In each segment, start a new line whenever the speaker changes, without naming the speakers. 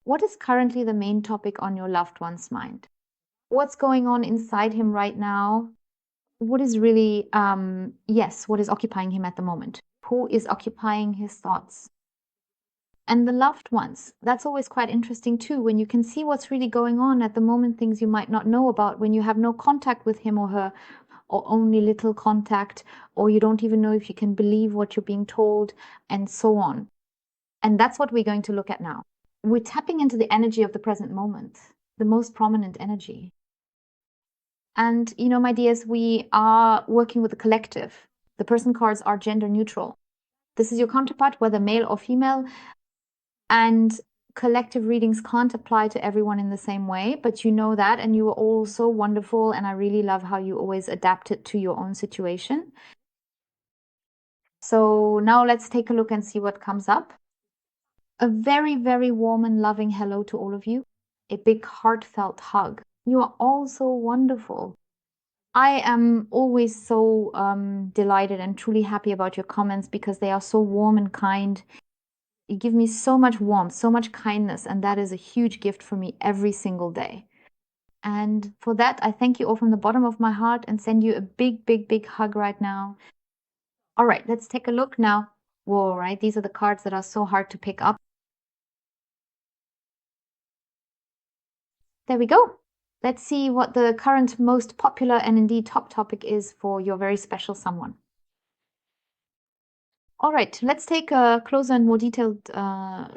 What is currently the main topic on your loved one's mind? What's going on inside him right now? What is really, what is occupying him at the moment? Who is occupying his thoughts? And the loved ones, that's always quite interesting too, when you can see what's really going on at the moment, things you might not know about when you have no contact with him or her, or only little contact, or you don't even know if you can believe what you're being told, and so on. And that's what we're going to look at now. We're tapping into the energy of the present moment, the most prominent energy. And, my dears, we are working with a collective. The person cards are gender neutral. This is your counterpart, whether male or female. And collective readings can't apply to everyone in the same way, but you know that, and you are all so wonderful, and I really love how you always adapt it to your own situation. So now let's take a look and see what comes up. A very, very warm and loving hello to all of you. A big heartfelt hug. You are all so wonderful. I am always so delighted and truly happy about your comments because they are so warm and kind. You give me so much warmth, so much kindness, and that is a huge gift for me every single day. And for that, I thank you all from the bottom of my heart and send you a big, big, big hug right now. All right, let's take a look now. Whoa, right? These are the cards that are so hard to pick up. There we go. Let's see what the current most popular and indeed top topic is for your very special someone. All right, let's take a closer and more detailed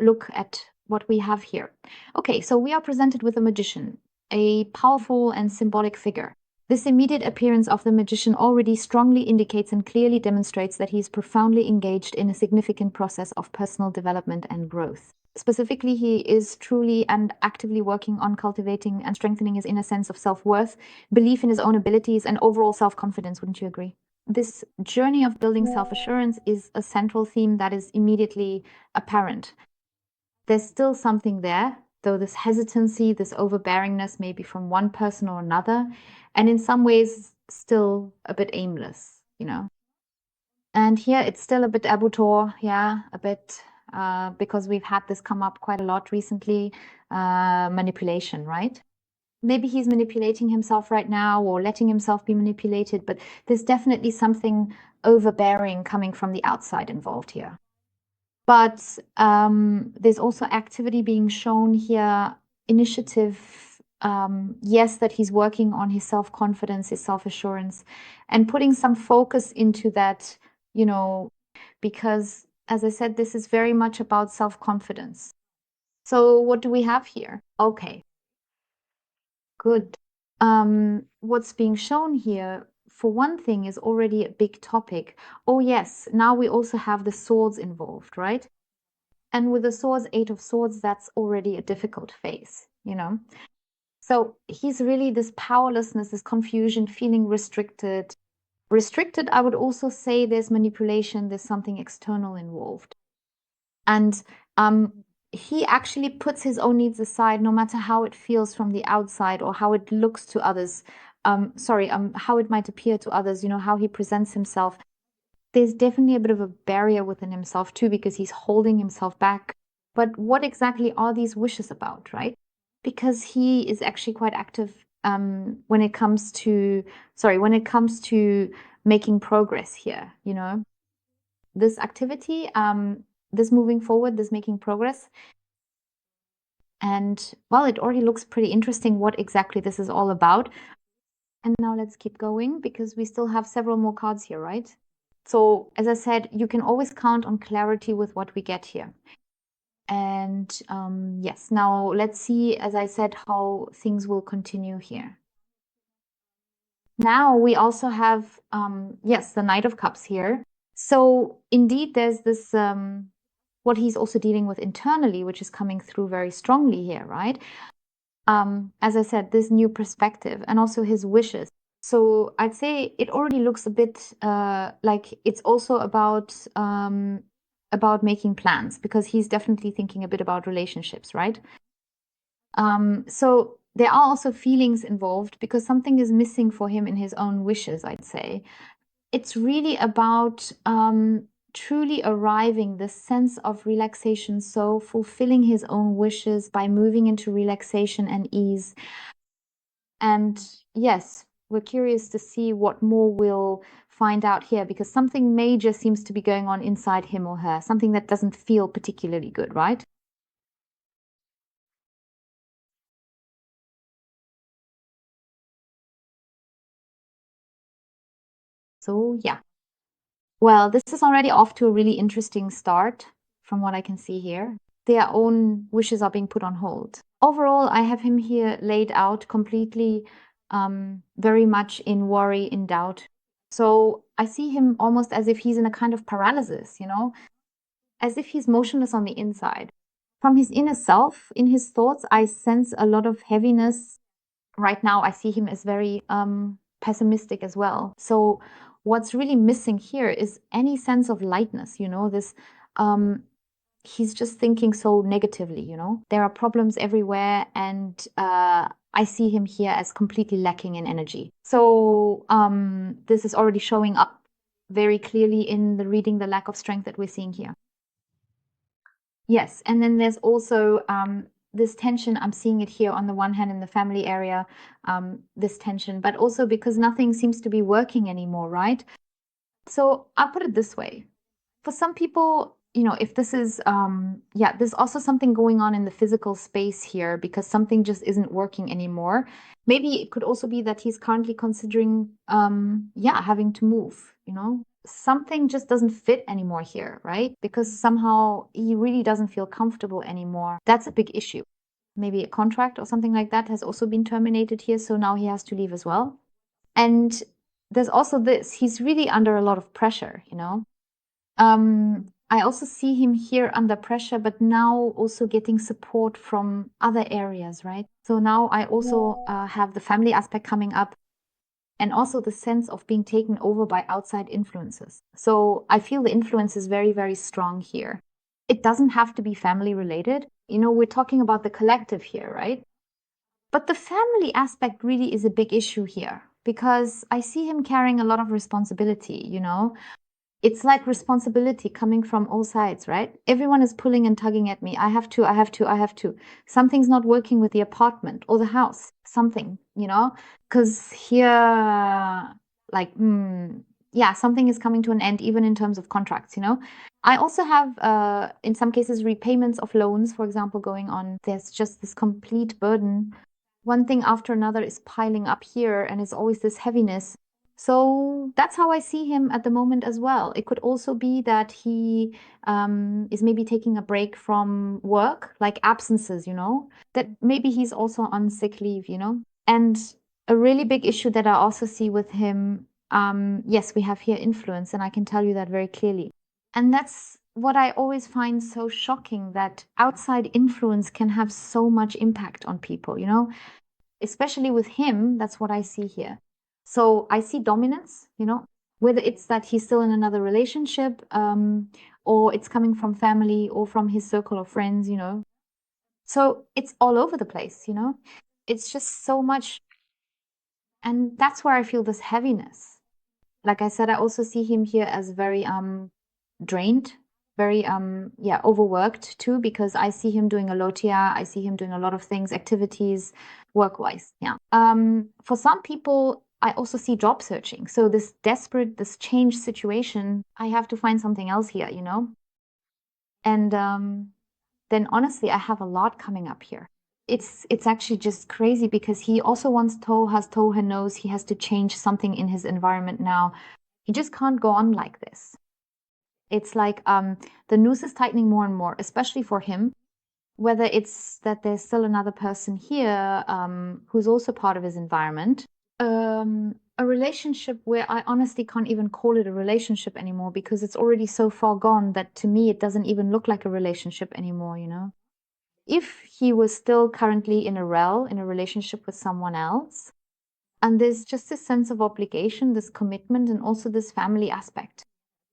look at what we have here. Okay, so we are presented with a magician, a powerful and symbolic figure. This immediate appearance of the magician already strongly indicates and clearly demonstrates that he is profoundly engaged in a significant process of personal development and growth. Specifically, he is truly and actively working on cultivating and strengthening his inner sense of self-worth, belief in his own abilities, and overall self-confidence. Wouldn't you agree? This journey of building self-assurance is a central theme that is immediately apparent. There's still something there, though this hesitancy, this overbearingness may be from one person or another, and in some ways still a bit aimless, And here it's still a bit abutor, a bit, because we've had this come up quite a lot recently, manipulation, right? Maybe he's manipulating himself right now or letting himself be manipulated, but there's definitely something overbearing coming from the outside involved here. But there's also activity being shown here, initiative, yes, that he's working on his self-confidence, his self-assurance, and putting some focus into that, because, as I said, this is very much about self-confidence. So what do we have here? Okay. Good. What's being shown here, for one thing, is already a big topic. Oh, yes, now we also have the swords involved, right? And with the swords, Eight of Swords, that's already a difficult phase, So he's really this powerlessness, this confusion, feeling restricted. Restricted, I would also say there's manipulation, there's something external involved. And he actually puts his own needs aside, no matter how it feels from the outside or how it looks to others. How it might appear to others, how he presents himself. There's definitely a bit of a barrier within himself too, because he's holding himself back. But what exactly are these wishes about, right? Because he is actually quite active when it comes to making progress here, This activity, this moving forward, this making progress. And well, it already looks pretty interesting what exactly this is all about. And now let's keep going because we still have several more cards here, right? So as I said, you can always count on clarity with what we get here. And yes, now let's see, as I said, how things will continue here. Now we also have, yes, the Knight of Cups here. So indeed, there's this, what he's also dealing with internally, which is coming through very strongly here, right? As I said, this new perspective and also his wishes. So I'd say it already looks a bit like it's also about making plans, because he's definitely thinking a bit about relationships, right? So there are also feelings involved because something is missing for him in his own wishes, I'd say. It's really about truly arriving, this sense of relaxation, so fulfilling his own wishes by moving into relaxation and ease. And yes, we're curious to see what more we'll find out here, because something major seems to be going on inside him or her, something that doesn't feel particularly good, right? So yeah. Well, this is already off to a really interesting start from what I can see here. Their own wishes are being put on hold. Overall, I have him here laid out completely, very much in worry, in doubt. So I see him almost as if he's in a kind of paralysis, as if he's motionless on the inside. From his inner self, in his thoughts, I sense a lot of heaviness. Right now, I see him as very pessimistic as well. So what's really missing here is any sense of lightness, this um, he's just thinking so negatively. There are problems everywhere, and I see him here as completely lacking in energy. So this is already showing up very clearly in the reading, the lack of strength that we're seeing here. Yes, and then there's also this tension. I'm seeing it here on the one hand in the family area, this tension, but also because nothing seems to be working anymore, right? So I'll put it this way. For some people, if this is, yeah, there's also something going on in the physical space here because something just isn't working anymore. Maybe it could also be that he's currently considering, yeah, having to move. Something just doesn't fit anymore here, right? Because somehow he really doesn't feel comfortable anymore. That's a big issue. Maybe a contract or something like that has also been terminated here, so now he has to leave as well. And there's also this, he's really under a lot of pressure. I also see him here under pressure, but now also getting support from other areas, right? So now I also have the family aspect coming up, and also the sense of being taken over by outside influences. So I feel the influence is very, very strong here. It doesn't have to be family related. We're talking about the collective here, right? But the family aspect really is a big issue here because I see him carrying a lot of responsibility. It's like responsibility coming from all sides, right? Everyone is pulling and tugging at me. I have to, I have to, I have to. Something's not working with the apartment or the house, something. Because here, like, yeah, something is coming to an end, even in terms of contracts. I also have, in some cases, repayments of loans, for example, going on. There's just this complete burden. One thing after another is piling up here, and it's always this heaviness. So that's how I see him at the moment as well. It could also be that he is maybe taking a break from work, like absences, that maybe he's also on sick leave. And a really big issue that I also see with him, yes, we have here influence, and I can tell you that very clearly. And that's what I always find so shocking, that outside influence can have so much impact on people. Especially with him, that's what I see here. So I see dominance, whether it's that he's still in another relationship, or it's coming from family or from his circle of friends. So it's all over the place. It's just so much. And that's where I feel this heaviness. Like I said, I also see him here as very drained, very yeah, overworked too, because I see him doing a lotia, I see him doing a lot of things, activities, work-wise. Yeah. For some people, I also see job searching. So this change situation, I have to find something else here. And then honestly, I have a lot coming up here. It's actually just crazy because he also wants has told her knows he has to change something in his environment now. He just can't go on like this. It's like the noose is tightening more and more, especially for him. Whether it's that there's still another person here who's also part of his environment. A relationship where I honestly can't even call it a relationship anymore because it's already so far gone that to me it doesn't even look like a relationship anymore. If he was still currently in a relationship with someone else, and there's just this sense of obligation, this commitment, and also this family aspect.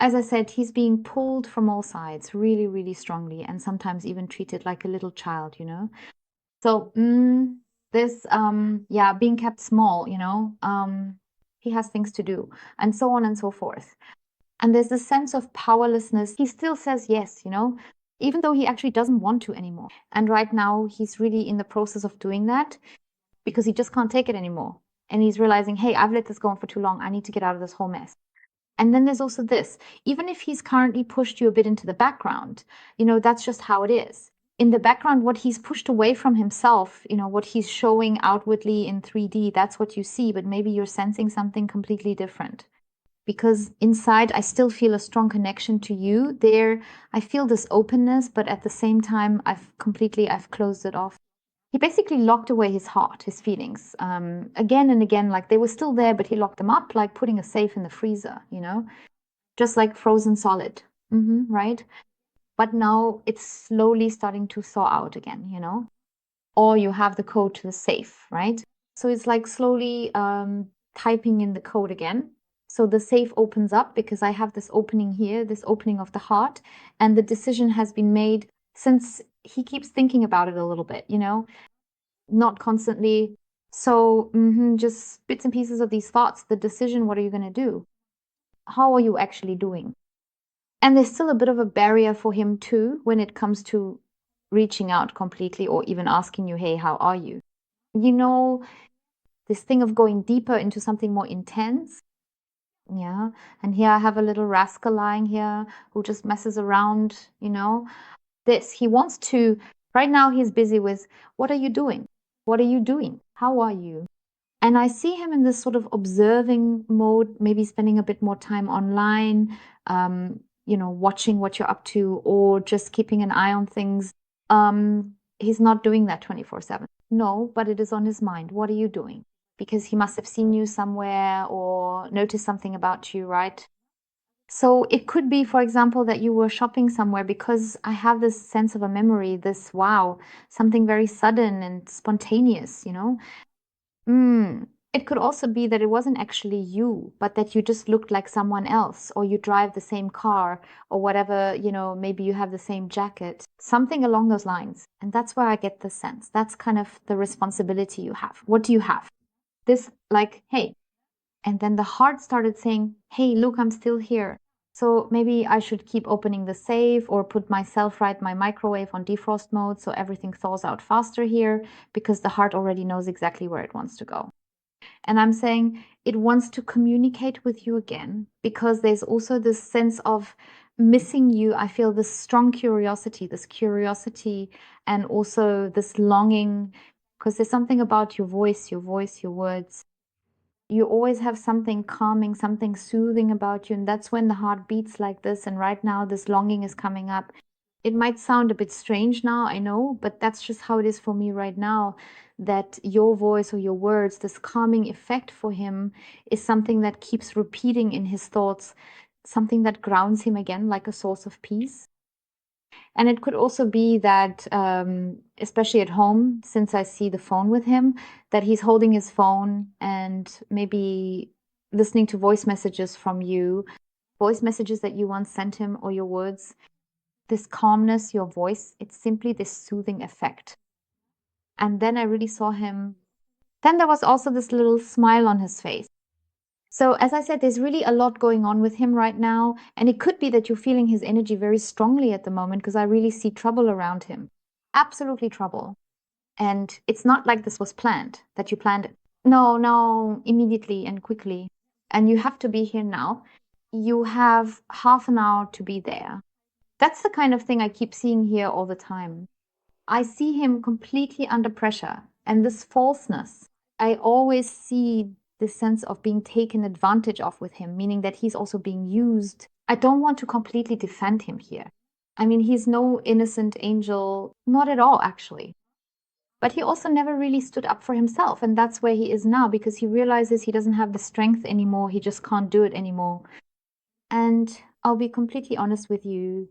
As I said, he's being pulled from all sides really, really strongly, and sometimes even treated like a little child. So this, yeah, being kept small, he has things to do, and so on and so forth. And there's this sense of powerlessness. He still says yes, you know, even though he actually doesn't want to anymore. And right now, he's really in the process of doing that because he just can't take it anymore. And he's realizing, hey, I've let this go on for too long. I need to get out of this whole mess. And then there's also this, even if he's currently pushed you a bit into the background, you know, that's just how it is. In the background, what he's pushed away from himself, you know, what he's showing outwardly in 3D, that's what you see, but maybe you're sensing something completely different. Because inside, I still feel a strong connection to you. There, I feel this openness, but at the same time, I've closed it off. He basically locked away his heart, his feelings, again and again, like they were still there, but he locked them up, like putting a safe in the freezer, you know, just like frozen solid, right? But now it's slowly starting to thaw out again, you know, or you have the code to the safe, right? So it's like slowly typing in the code again. So the safe opens up because I have this opening here, this opening of the heart, and the decision has been made since he keeps thinking about it a little bit, you know, not constantly. So just bits and pieces of these thoughts, the decision, what are you going to do? How are you actually doing? And there's still a bit of a barrier for him too when it comes to reaching out completely or even asking you, hey, how are you? You know, this thing of going deeper into something more intense. Yeah. And here I have a little rascal lying here who just messes around, you know. He wants to, right now he's busy with, what are you doing? What are you doing? How are you? And I see him in this sort of observing mode, maybe spending a bit more time online, you know, watching what you're up to or just keeping an eye on things. He's not doing that 24/7. No, but it is on his mind. What are you doing? Because he must have seen you somewhere or noticed something about you, right? So it could be, for example, that you were shopping somewhere because I have this sense of a memory, this wow, something very sudden and spontaneous, you know? It could also be that it wasn't actually you, but that you just looked like someone else, or you drive the same car, or whatever, you know, maybe you have the same jacket, something along those lines. And that's where I get the sense. That's kind of the responsibility you have. What do you have? This, like, hey. And then the heart started saying, hey, look, I'm still here. So maybe I should keep opening the safe or put myself right my microwave on defrost mode so everything thaws out faster here because the heart already knows exactly where it wants to go. And I'm saying it wants to communicate with you again because there's also this sense of missing you. I feel this strong curiosity, and also this longing because there's something about your voice, your words. You always have something calming, something soothing about you. And that's when the heart beats like this. And right now, this longing is coming up. It might sound a bit strange now, I know, but that's just how it is for me right now. That your voice or your words, this calming effect for him, is something that keeps repeating in his thoughts, something that grounds him again like a source of peace. And it could also be that, especially at home, since I see the phone with him, that he's holding his phone and maybe listening to voice messages from you, voice messages that you once sent him, or your words. This calmness, your voice, it's simply this soothing effect. And then I really saw him. Then there was also this little smile on his face. So, as I said, there's really a lot going on with him right now. And it could be that you're feeling his energy very strongly at the moment because I really see trouble around him. Absolutely trouble. And it's not like this was planned, that you planned it. No, no, immediately and quickly. And you have to be here now. You have half an hour to be there. That's the kind of thing I keep seeing here all the time. I see him completely under pressure. And this falseness, I always see this sense of being taken advantage of with him, meaning that he's also being used. I don't want to completely defend him here. I mean, he's no innocent angel, not at all, actually. But he also never really stood up for himself. And that's where he is now because he realizes he doesn't have the strength anymore. He just can't do it anymore. And I'll be completely honest with you.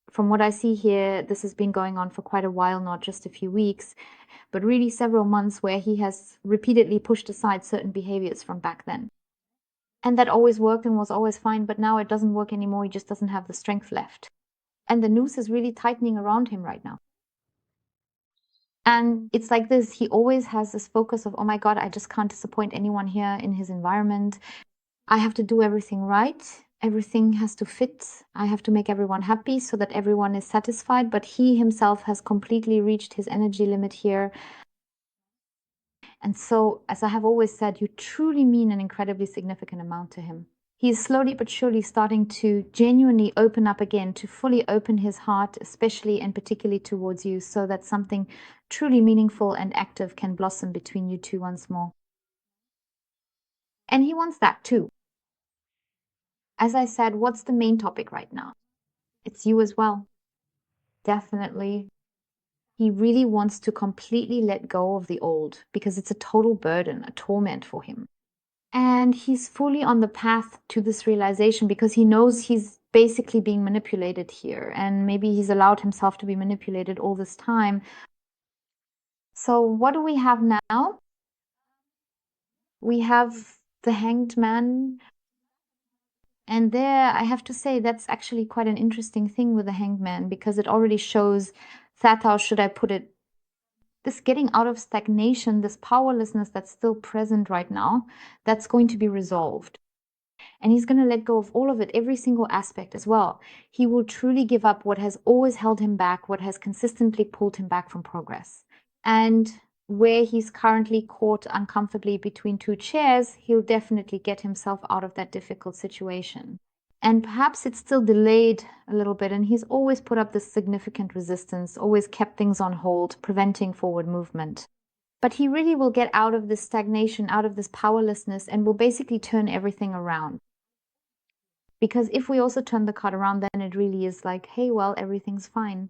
From what I see here, this has been going on for quite a while, not just a few weeks, but really several months where he has repeatedly pushed aside certain behaviors from back then. And that always worked and was always fine, but now it doesn't work anymore. He just doesn't have the strength left. And the noose is really tightening around him right now. And it's like this, he always has this focus of, oh my God, I just can't disappoint anyone here in his environment. I have to do everything right. everything has to fit. I have to make everyone happy so that everyone is satisfied. But he himself has completely reached his energy limit here. And so, as I have always said, you truly mean an incredibly significant amount to him. He is slowly but surely starting to genuinely open up again, to fully open his heart, especially and particularly towards you, so that something truly meaningful and active can blossom between you two once more. And he wants that too. As I said, what's the main topic right now? It's you as well. Definitely. He really wants to completely let go of the old because it's a total burden, a torment for him. And he's fully on the path to this realization because he knows he's basically being manipulated here. And maybe he's allowed himself to be manipulated all this time. So what do we have now? We have the Hanged Man. And there, I have to say, that's actually quite an interesting thing with the Hanged Man because it already shows that, how should I put it, this getting out of stagnation, this powerlessness that's still present right now, that's going to be resolved. And he's going to let go of all of it, every single aspect as well. He will truly give up what has always held him back, what has consistently pulled him back from progress. And where he's currently caught uncomfortably between two chairs, he'll definitely get himself out of that difficult situation. And perhaps it's still delayed a little bit, and he's always put up this significant resistance, always kept things on hold, preventing forward movement. But he really will get out of this stagnation, out of this powerlessness, and will basically turn everything around. Because if we also turn the card around, then it really is like, hey, well, everything's fine.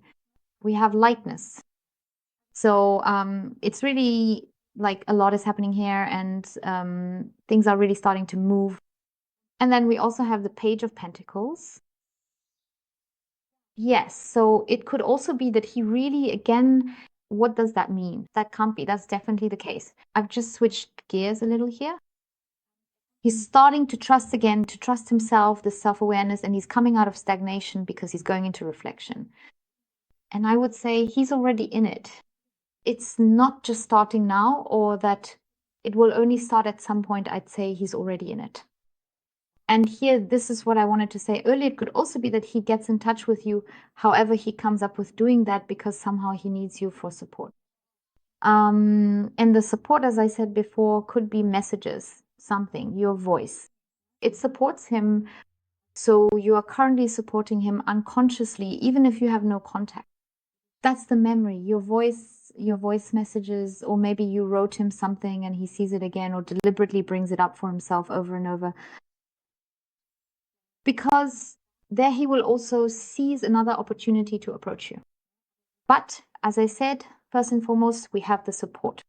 We have lightness. So it's really like a lot is happening here, and things are really starting to move. And then we also have the Page of Pentacles. Yes, so it could also be that he really, again, what does that mean? That can't be. That's definitely the case. I've just switched gears a little here. He's starting to trust again, to trust himself, the self-awareness, and he's coming out of stagnation because he's going into reflection. And I would say he's already in it. It's not just starting now, or that it will only start at some point. I'd say he's already in it. And here, this is what I wanted to say earlier. It could also be that he gets in touch with you, however he comes up with doing that, because somehow he needs you for support. And the support, as I said before, could be messages, something, your voice. It supports him. So you are currently supporting him unconsciously, even if you have no contact. That's the memory, your voice messages, or maybe you wrote him something and he sees it again, or deliberately brings it up for himself over and over. Because there he will also seize another opportunity to approach you. But as I said, first and foremost, we have the support.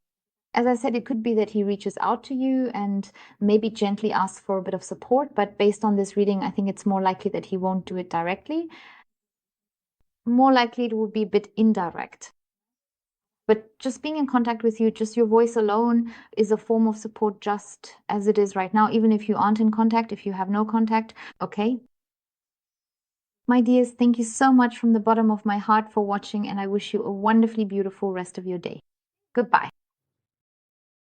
As I said, it could be that he reaches out to you and maybe gently asks for a bit of support, but based on this reading, I think it's more likely that he won't do it directly. More likely it will be a bit indirect. But just being in contact with you, just your voice alone is a form of support, just as it is right now, even if you aren't in contact, if you have no contact, okay? My dears, thank you so much from the bottom of my heart for watching, and I wish you a wonderfully beautiful rest of your day. Goodbye.